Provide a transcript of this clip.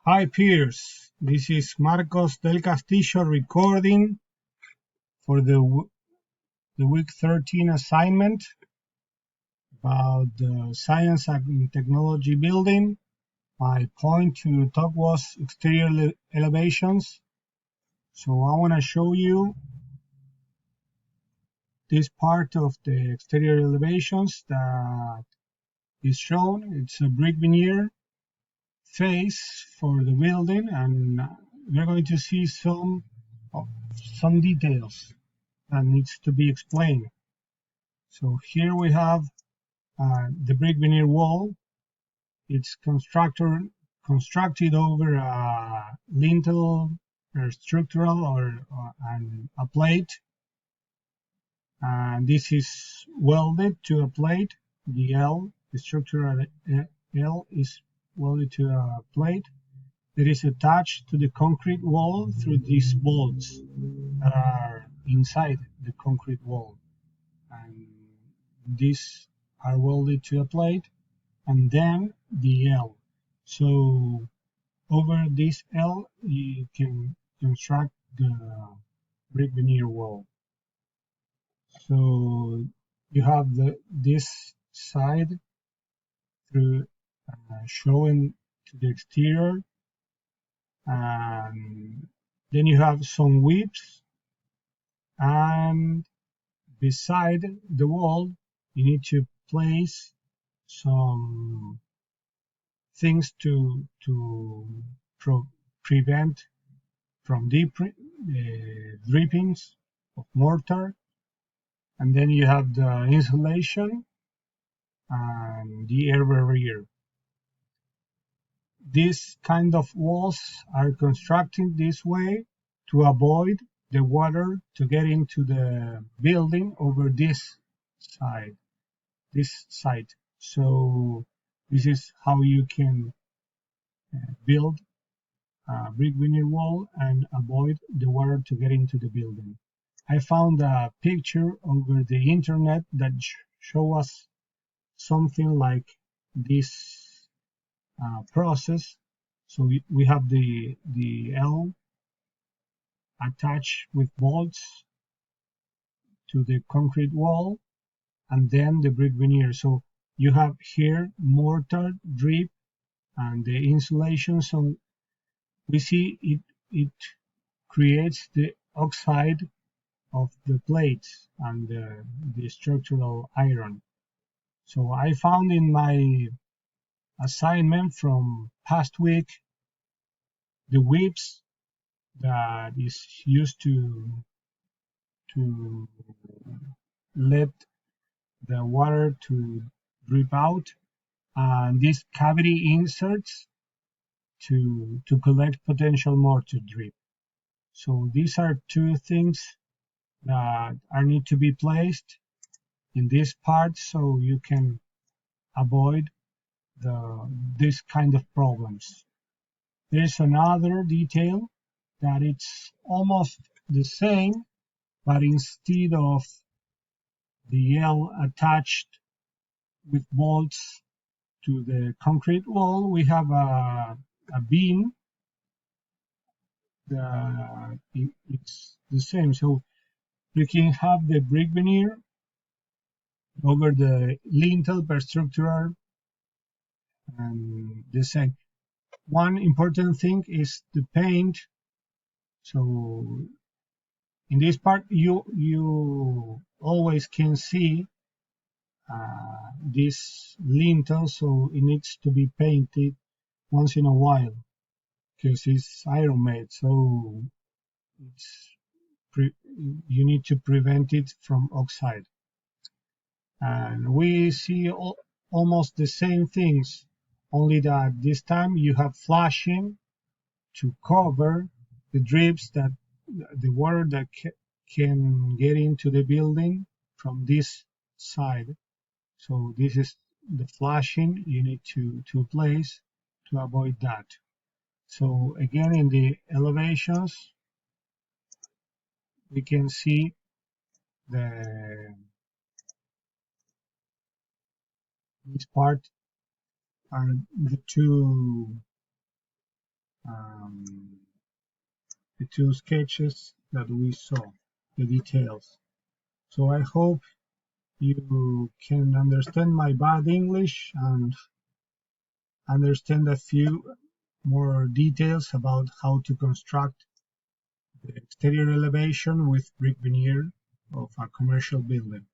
Hi peers, this is Marcos del Castillo recording for the week 13 assignment about the science and technology building. My point to talk was exterior elevations. So I want to show you this part of the exterior elevations that is shown. It's a brick veneer face for the building, and we're going to see some details that needs to be explained. So here we have the brick veneer wall. It's constructed over a lintel or structural and a plate. And this is welded to a plate. The structural L is welded to a plate that is attached to the concrete wall through these bolts that are inside the concrete wall. And these are welded to a plate, and then the L. So over this L you can construct the brick veneer wall. So you have this side through showing to the exterior, and then you have some whips, and beside the wall you need to place some things to prevent from deep drippings of mortar. And then you have the insulation and the air barrier. These kind of walls are constructed this way to avoid the water to get into the building over this side. So this is how you can build a brick veneer wall and avoid the water to get into the building. I found a picture over the internet that show us something like this process. So we have the L attached with bolts to the concrete wall, and then the brick veneer. So you have here mortar, drip, and the insulation. So we see it creates the oxide of the plates and the structural iron. So I found in my assignment from past week the whips that is used to let the water to drip out, and these cavity inserts to collect potential mortar drip. So these are two things that are need to be placed in this part so you can avoid this kind of problems. There's another detail that it's almost the same, but instead of the L attached with bolts to the concrete wall, we have a beam that it's the same. So we can have the brick veneer over the lintel per structural and the same. One important thing is the paint. So in this part, you always can see this lintel, so it needs to be painted once in a while because it's iron made. So it's you need to prevent it from oxide. And we see almost the same things, only that this time you have flashing to cover the drips that the water that can get into the building from this side. So this is the flashing you need to place to avoid that. So again, in the elevations, we can see this part are the two the two sketches that we saw, the details. So I hope you can understand my bad English and understand a few more details about how to construct the exterior elevation with brick veneer of a commercial building.